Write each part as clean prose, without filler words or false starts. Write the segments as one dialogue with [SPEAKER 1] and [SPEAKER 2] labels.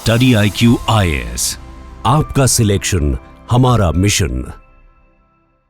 [SPEAKER 1] Study IQ IAS, आपका selection हमारा mission.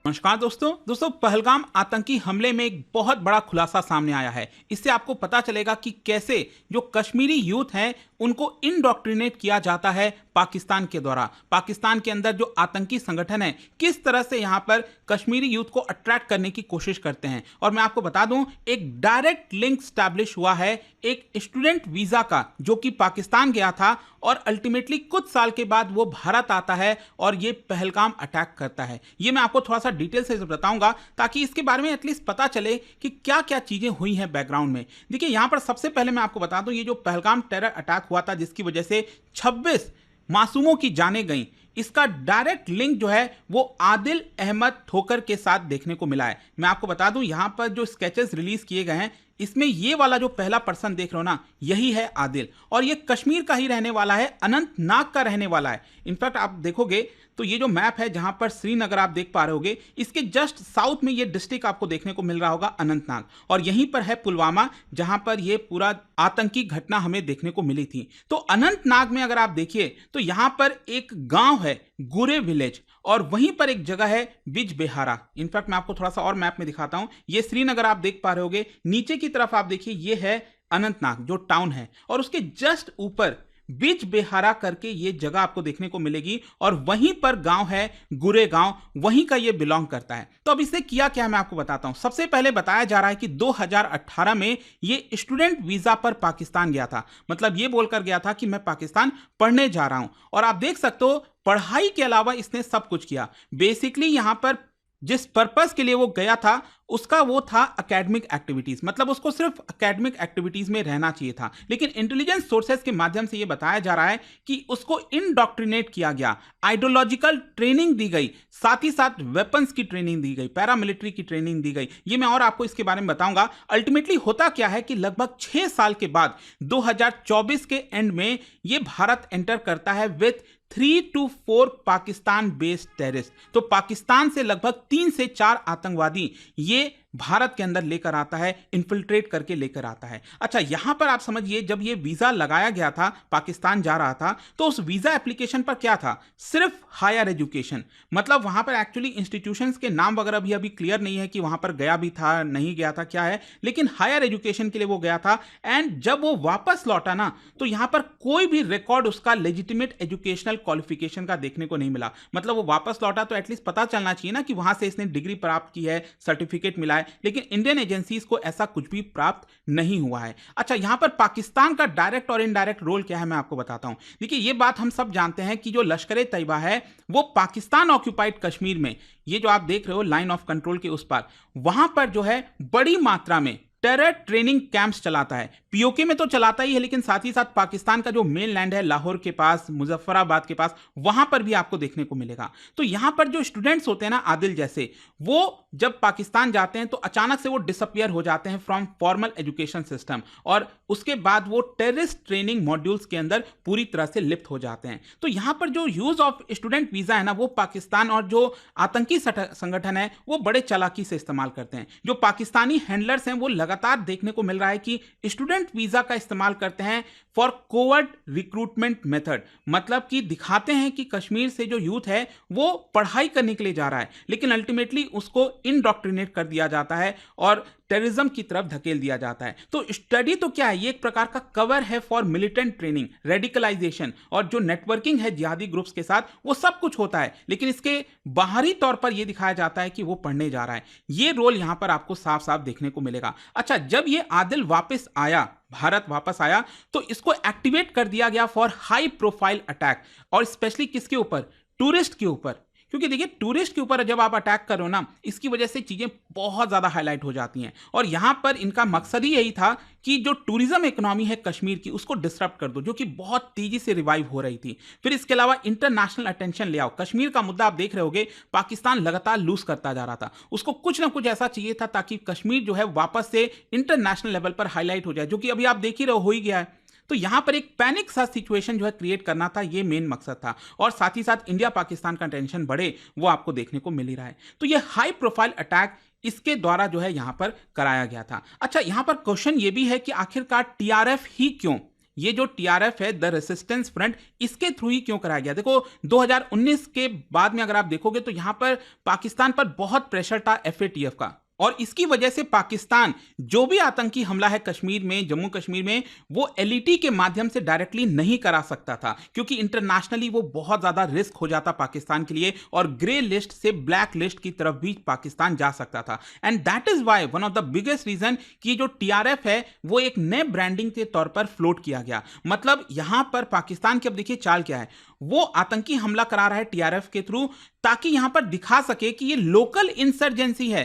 [SPEAKER 2] नमस्कार दोस्तों पहलगाम आतंकी हमले में एक बहुत बड़ा खुलासा सामने आया है। इससे आपको पता चलेगा कि कैसे जो कश्मीरी यूथ हैं उनको इंडोक्ट्रिनेट किया जाता है पाकिस्तान के द्वारा। पाकिस्तान के अंदर जो आतंकी संगठन है किस तरह से यहां पर कश्मीरी यूथ को अट्रैक्ट करने की कोशिश करते हैं। और मैं आपको बता दूं, एक डायरेक्ट लिंक स्टैब्लिश हुआ है एक स्टूडेंट वीजा का, जो कि पाकिस्तान गया था और अल्टीमेटली कुछ साल के बाद वो भारत आता है और ये पहलगाम अटैक करता है। ये मैं आपको थोड़ा सा डिटेल से बताऊंगा ताकि इसके बारे में एटलीस्ट पता चले कि क्या क्या चीजें हुई हैं बैकग्राउंड में। देखिए, यहां पर सबसे पहले मैं आपको बता दूं, ये जो पहलगाम टेरर अटैक हुआ था जिसकी वजह से 26 मासूमों की जानें गईं, इसका डायरेक्ट लिंक जो है वो आदिल अहमद ठोकर के साथ देखने को मिला है। मैं आपको बता दूं, यहां पर जो स्केचेस रिलीज किए गए हैं इसमें ये वाला जो पहला पर्सन देख रहे हो ना, यही है आदिल, और ये कश्मीर का ही रहने वाला है, अनंतनाग का रहने वाला है। इनफैक्ट आप देखोगे तो ये जो मैप है जहां पर श्रीनगर आप देख पा रहे होगे, इसके जस्ट साउथ में ये डिस्ट्रिक्ट आपको देखने को मिल रहा होगा अनंतनाग, और यहीं पर है पुलवामा जहां पर ये पूरा आतंकी घटना हमें देखने को मिली थी। तो अनंतनाग में अगर आप देखिए तो यहां पर एक गांव है गुरे विलेज, और वहीं पर एक जगह है बिजबेहारा। इनफैक्ट मैं आपको थोड़ा सा और मैप में दिखाता हूं। ये श्रीनगर आप देख पा रहे होगे, नीचे की तरफ आप देखिए ये है अनंतनाग जो टाउन है, और उसके जस्ट ऊपर बिजबेहारा करके ये जगह आपको देखने को मिलेगी, और वहीं पर गांव है गुरे गांव, वहीं का ये बिलोंग करता है। तो अब इससे किया क्या है मैं आपको बताता हूं। सबसे पहले बताया जा रहा है कि 2018 में ये स्टूडेंट वीजा पर पाकिस्तान गया था। मतलब ये बोलकर गया था कि मैं पाकिस्तान पढ़ने जा रहा हूं, और आप देख सकते हो पढ़ाई के अलावा इसने सब कुछ किया। बेसिकली यहां पर जिस पर्पस के लिए वो गया था उसका वो था एकेडमिक एक्टिविटीज, मतलब उसको सिर्फ एकेडमिक एक्टिविटीज में रहना चाहिए था। लेकिन इंटेलिजेंस सोर्सेस के माध्यम से ये बताया जा रहा है कि उसको इंडोक्ट्रिनेट किया गया, आइडियोलॉजिकल ट्रेनिंग दी गई, साथ ही साथ वेपन्स की ट्रेनिंग दी गई, पैरामिलिट्री की ट्रेनिंग दी गई। ये मैं और आपको इसके बारे में बताऊंगा। अल्टीमेटली होता क्या है कि लगभग 6 साल के बाद 2024 के एंड में ये भारत एंटर करता है with 3 to 4 Pakistan based terrorist. तो पाकिस्तान से लगभग 3 से 4 आतंकवादी ये भारत के अंदर लेकर आता है, इन्फिल्ट्रेट करके लेकर आता है। अच्छा, यहां पर आप समझिए, जब ये वीजा लगाया गया था, पाकिस्तान जा रहा था, तो उस वीजा एप्लीकेशन पर क्या था, सिर्फ हायर एजुकेशन। मतलब वहां पर एक्चुअली इंस्टीट्यूशंस के नाम वगैरह भी अभी क्लियर नहीं है कि वहां पर गया भी था नहीं गया था क्या है, लेकिन हायर एजुकेशन के लिए वो गया था। एंड जब वो वापस लौटा ना, तो यहां पर कोई भी रिकॉर्ड उसका लेजिटिमेट एजुकेशनल क्वालिफिकेशन का देखने को नहीं मिला। मतलब वो वापस लौटा तो एटलीस्ट पता चलना चाहिए ना कि वहां से इसने डिग्री प्राप्त की है, सर्टिफिकेट मिला है, लेकिन इंडियन एजेंसीज को ऐसा कुछ भी प्राप्त नहीं हुआ है। अच्छा, यहां पर पाकिस्तान का डायरेक्ट और इनडायरेक्ट रोल क्या है मैं आपको बताता हूं। देखिए, ये बात हम सब जानते हैं कि जो लश्कर तैयबा है वो पाकिस्तान ऑक्यूपाइड कश्मीर में, ये जो आप देख रहे हो लाइन ऑफ कंट्रोल के उस पार, वहां पर जो है बड़ी मात्रा में टेरर ट्रेनिंग कैंप्स चलाता है। पीओके में तो चलाता ही है, लेकिन साथ ही साथ पाकिस्तान का जो मेन लैंड है लाहौर के पास, मुजफ्फराबाद के पास, वहां पर भी आपको देखने को मिलेगा। तो यहां पर जो स्टूडेंट्स होते हैं ना आदिल जैसे, वो जब पाकिस्तान जाते हैं तो अचानक से वो डिसअपियर हो जाते हैं फ्रॉम फॉर्मल एजुकेशन सिस्टम, और उसके बाद वो टेररिस्ट ट्रेनिंग मॉड्यूल्स के अंदर पूरी तरह से लिप्त हो जाते हैं। तो यहां पर जो यूज ऑफ स्टूडेंट वीजा है ना, वो पाकिस्तान और जो आतंकी संगठन है वो बड़े चालाकी से इस्तेमाल करते हैं। जो पाकिस्तानी हैंडलर्स हैं वो लगातार देखने को मिल रहा है कि स्टूडेंट वीजा का इस्तेमाल करते हैं फॉर कोवर्ट रिक्रूटमेंट मेथड। मतलब कि दिखाते हैं कि कश्मीर से जो यूथ है वो पढ़ाई करने के लिए जा रहा है, लेकिन अल्टीमेटली उसको इंडोक्ट्रिनेट कर दिया जाता है और टेररिज्म की तरफ धकेल दिया जाता है। तो स्टडी तो क्या है, ये एक प्रकार का कवर है फॉर मिलिटेंट ट्रेनिंग, रेडिकलाइजेशन और जो नेटवर्किंग है जिहादी ग्रुप्स के साथ, वो सब कुछ होता है, लेकिन इसके बाहरी तौर पर यह दिखाया जाता है कि वो पढ़ने जा रहा है। ये रोल यहां पर आपको साफ साफ देखने को मिलेगा। अच्छा, जब ये आदिल वापस आया, भारत वापस आया, तो इसको एक्टिवेट कर दिया गया फॉर हाई प्रोफाइल अटैक, और स्पेशली किसके ऊपर, टूरिस्ट के ऊपर। क्योंकि देखिए, टूरिस्ट के ऊपर जब आप अटैक करो ना, इसकी वजह से चीजें बहुत ज्यादा हाईलाइट हो जाती हैं, और यहां पर इनका मकसद ही यही था कि जो टूरिज्म इकोनॉमी है कश्मीर की उसको डिसरप्ट कर दो, जो कि बहुत तेजी से रिवाइव हो रही थी। फिर इसके अलावा इंटरनेशनल अटेंशन ले आओ। कश्मीर का मुद्दा आप देख रहे होगे, पाकिस्तान लगातार लूज करता जा रहा था, उसको कुछ ना कुछ ऐसा चाहिए था ताकि कश्मीर जो है वापस से इंटरनेशनल लेवल पर हाईलाइट हो जाए, जो कि अभी आप देख ही रहे हो ही गया है। तो यहां पर एक पैनिक सा सिचुएशन जो है क्रिएट करना था, ये मेन मकसद था, और साथ ही साथ इंडिया पाकिस्तान का टेंशन बढ़े वो आपको देखने को मिल ही रहा है। तो ये हाई प्रोफाइल अटैक इसके द्वारा जो है यहां पर कराया गया था। अच्छा, यहां पर क्वेश्चन ये भी है कि आखिरकार टीआरएफ ही क्यों, ये जो टीआरएफ है, द रेसिस्टेंस फ्रंट, इसके थ्रू ही क्यों कराया गया? देखो 2019 के बाद में अगर आप देखोगे तो यहां पर पाकिस्तान पर बहुत प्रेशर था एफएटीएफ का, और इसकी वजह से पाकिस्तान जो भी आतंकी हमला है कश्मीर में, जम्मू कश्मीर में, वो एलईटी के माध्यम से डायरेक्टली नहीं करा सकता था, क्योंकि इंटरनेशनली वो बहुत ज्यादा रिस्क हो जाता पाकिस्तान के लिए, और ग्रे लिस्ट से ब्लैक लिस्ट की तरफ भी पाकिस्तान जा सकता था। And that is why one of the biggest reason कि जो टीआरएफ है वो एक नए ब्रांडिंग के तौर पर फ्लोट किया गया। मतलब यहां पर पाकिस्तान की अब देखिए चाल क्या है, वो आतंकी हमला करा रहा है टीआरएफ के थ्रू, ताकि यहां पर दिखा सके कि ये लोकल इंसर्जेंसी है।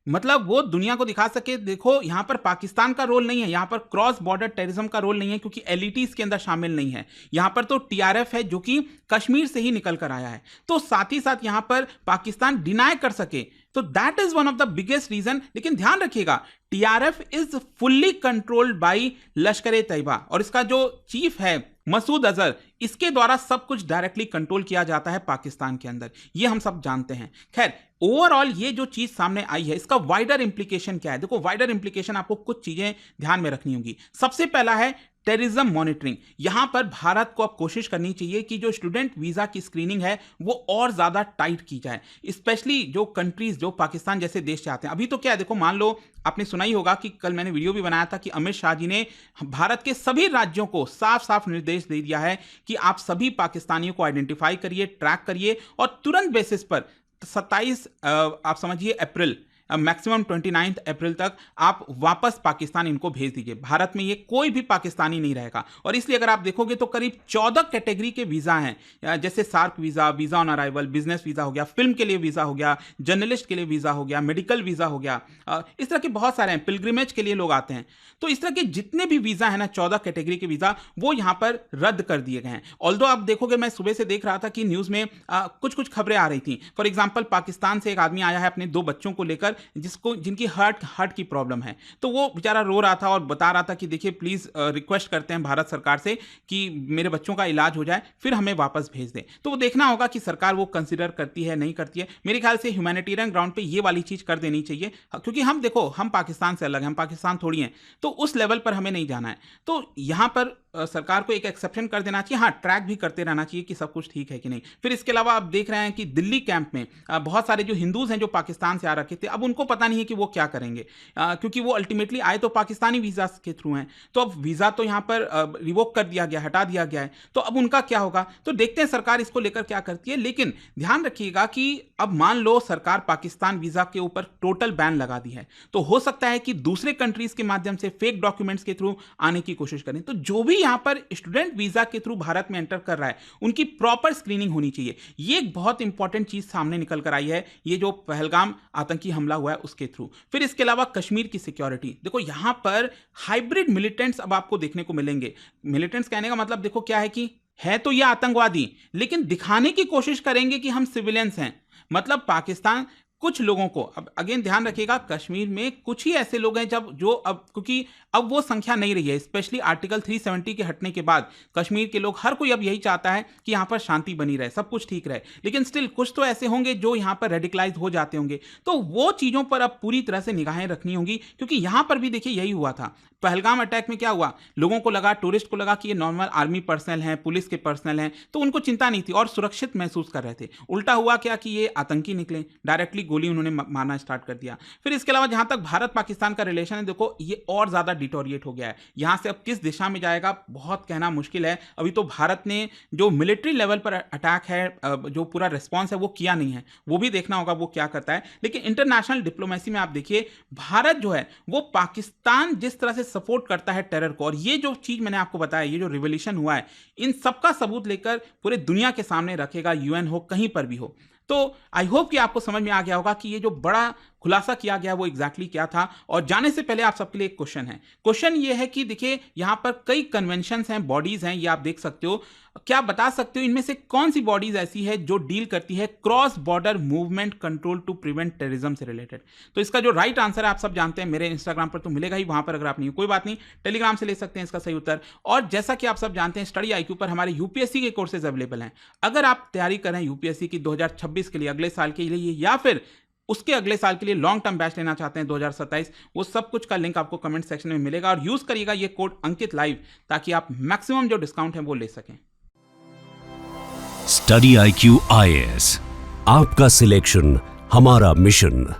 [SPEAKER 2] मतलब वो दुनिया को दिखा सके, देखो यहां पर पाकिस्तान का रोल नहीं है, यहां पर क्रॉस बॉर्डर टेररिज्म का रोल नहीं है, क्योंकि एलईटी इसके अंदर शामिल नहीं है। यहां पर तो टीआरएफ है जो कि कश्मीर से ही निकल कर आया है, तो साथ ही साथ यहां पर पाकिस्तान डिनाई कर सके, तो that is one of the biggest reason. लेकिन ध्यान रखिएगा, TRF is fully controlled by Lashkar-e-Taiba, और इसका जो चीफ है मसूद अजहर, इसके द्वारा सब कुछ डायरेक्टली कंट्रोल किया जाता है पाकिस्तान के अंदर, ये हम सब जानते हैं। खैर, ओवरऑल ये जो चीज सामने आई है, इसका वाइडर इंप्लीकेशन क्या है? देखो वाइडर इंप्लीकेशन आपको कुछ चीजें ध्यान में रखनी होगी। सबसे पहला है टेररिज्म मॉनिटरिंग। यहां पर भारत को अब कोशिश करनी चाहिए कि जो स्टूडेंट वीजा की स्क्रीनिंग है वो और ज्यादा टाइट की जाए, स्पेशली जो कंट्रीज जो पाकिस्तान जैसे देश चाहते हैं। अभी तो क्या है, देखो मान लो आपने सुना ही होगा कि कल मैंने वीडियो भी बनाया था कि अमित शाह जी ने भारत के सभी राज्यों को साफ साफ निर्देश दे दिया है कि आप सभी पाकिस्तानियों को आइडेंटिफाई करिए, ट्रैक करिए, और तुरंत बेसिस पर 27 आप समझिए अप्रैल, मैक्सिमम 29 अप्रैल तक आप वापस पाकिस्तान इनको भेज दीजिए। भारत में ये कोई भी पाकिस्तानी नहीं रहेगा। और इसलिए अगर आप देखोगे तो करीब 14 कैटेगरी के वीज़ा हैं, जैसे SAARC visa, visa on arrival, business visa हो गया, फिल्म के लिए वीज़ा हो गया, जर्नलिस्ट के लिए वीज़ा हो गया, मेडिकल वीज़ा हो गया, इस तरह के बहुत सारे हैं, पिलग्रिमेज के लिए लोग आते हैं। तो इस तरह के जितने भी वीज़ा है ना, 14 कैटेगरी के वीज़ा, वो यहाँ पर रद्द कर दिए गए हैं। ऑल्दो आप देखोगे, मैं सुबह से देख रहा था कि न्यूज़ में कुछ खबरें आ रही थी। फॉर एग्जाम्पल, पाकिस्तान से एक आदमी आया है अपने 2 बच्चों को लेकर, जिनकी हार्ट की प्रॉब्लम है, तो वो बेचारा रो रहा था और बता रहा था कि देखिए प्लीज रिक्वेस्ट करते हैं भारत सरकार से कि मेरे बच्चों का इलाज हो जाए, फिर हमें वापस भेज दें। तो वो देखना होगा कि सरकार वो कंसिडर करती है नहीं करती है। मेरे ख्याल से ह्यूमैनिटेरियन ग्राउंड पे ये वाली चीज कर देनी चाहिए, क्योंकि हम देखो, हम पाकिस्तान से अलग हैं, हम पाकिस्तान थोड़ी हैं, तो उस लेवल पर हमें नहीं जाना है। तो यहां पर सरकार को एक एक्सेप्शन कर देना चाहिए, हाँ ट्रैक भी करते रहना चाहिए कि सब कुछ ठीक है कि नहीं। फिर इसके अलावा आप देख रहे हैं कि दिल्ली कैंप में बहुत सारे जो हिंदूज हैं जो पाकिस्तान से आ रखे थे, अब उनको पता नहीं है कि वो क्या करेंगे, क्योंकि वो अल्टीमेटली आए तो पाकिस्तानी वीजा के थ्रू हैं, तो अब वीजा तो यहाँ पर रिवोक कर दिया गया, हटा दिया गया है, तो अब उनका क्या होगा? तो देखते हैं सरकार इसको लेकर क्या करती है। लेकिन ध्यान रखिएगा कि अब मान लो सरकार पाकिस्तान वीजा के ऊपर टोटल बैन लगा दी है, तो हो सकता है कि दूसरे कंट्रीज के माध्यम से फेक डॉक्यूमेंट्स के थ्रू आने की कोशिश करें। तो जो भी यहां पर स्टूडेंट वीजा के थ्रू भारत में एंटर कर रहा है, उनकी प्रॉपर स्क्रीनिंग होनी चाहिए। ये एक बहुत इंपॉर्टेंट चीज सामने निकल कर आई है, ये जो पहलगाम आतंकी हमला हुआ है उसके थ्रू। फिर इसके अलावा कश्मीर की सिक्योरिटी, देखो यहां पर हाइब्रिड मिलिटेंट्स अब आपको देखने को मिलेंगे। मिलिटेंट्स कहने का मतलब देखो क्या है कि है तो ये आतंकवादी, लेकिन दिखाने की कोशिश करेंगे कि हम सिविलियंस हैं। मतलब पाकिस्तान कुछ लोगों को, अब अगेन ध्यान रखिएगा, कश्मीर में कुछ ही ऐसे लोग हैं जो अब, क्योंकि अब वो संख्या नहीं रही है, स्पेशली आर्टिकल 370 के हटने के बाद कश्मीर के लोग, हर कोई अब यही चाहता है कि यहाँ पर शांति बनी रहे, सब कुछ ठीक रहे। लेकिन स्टिल कुछ तो ऐसे होंगे जो यहाँ पर रेडिकलाइज हो जाते होंगे, तो वो चीज़ों पर अब पूरी तरह से निगाहें रखनी होंगी, क्योंकि यहाँ पर भी देखिए यही हुआ था। पहलगाम अटैक में क्या हुआ, लोगों को लगा, टूरिस्ट को लगा कि ये नॉर्मल आर्मी पर्सनल हैं, पुलिस के पर्सनल हैं, तो उनको चिंता नहीं थी और सुरक्षित महसूस कर रहे थे। उल्टा हुआ क्या कि ये आतंकी निकले, डायरेक्टली गोली उन्होंने मारना स्टार्ट कर दिया। फिर इसके अलावा जहां तक भारत पाकिस्तान का रिलेशन है, देखो ये और ज्यादा डिटोरिएट हो गया है। यहां से अब किस दिशा में जाएगा बहुत कहना मुश्किल है। अभी तो भारत ने जो मिलिट्री लेवल पर अटैक है, जो पूरा रिस्पॉन्स है वो किया नहीं है, वो भी देखना होगा वो क्या करता है। लेकिन इंटरनेशनल डिप्लोमेसी में आप देखिए, भारत जो है वो पाकिस्तान जिस तरह से सपोर्ट करता है टेरर को, और ये जो चीज मैंने आपको बताया, ये जो रिवोल्यूशन हुआ है, इन सबका सबूत लेकर पूरे दुनिया के सामने रखेगा, यूएन हो कहीं पर भी हो। तो आई होप कि आपको समझ में आ गया होगा कि ये जो बड़ा खुलासा किया गया वो एग्जैक्टली क्या था। और जाने से पहले आप सबके लिए एक क्वेश्चन है। क्वेश्चन ये है कि देखिए यहाँ पर कई कन्वेंशंस हैं, बॉडीज हैं, ये आप देख सकते हो। क्या बता सकते हो इनमें से कौन सी बॉडीज ऐसी है जो डील करती है cross border movement control to prevent terrorism से रिलेटेड? तो इसका जो राइट आंसर है आप सब जानते हैं, मेरे इंस्टाग्राम पर तो मिलेगा ही, वहां पर अगर आप नहीं, कोई बात नहीं, टेलीग्राम से ले सकते हैं इसका सही उत्तर। और जैसा कि आप सब जानते हैं, स्टडी आईक्यू पर हमारे यूपीएससी के कोर्सेज अवेलेबल हैं। अगर आप तैयारी कर रहे हैं यूपीएससी की 2026 के लिए, अगले साल के लिए, या फिर उसके अगले साल के लिए लॉन्ग टर्म बैच लेना चाहते हैं 2027, वो सब कुछ का लिंक आपको कमेंट सेक्शन में मिलेगा और यूज करिएगा ये कोड अंकित लाइव ताकि आप मैक्सिमम जो डिस्काउंट है वो ले सकें।
[SPEAKER 1] स्टडी IQ IAS, आपका सिलेक्शन हमारा मिशन।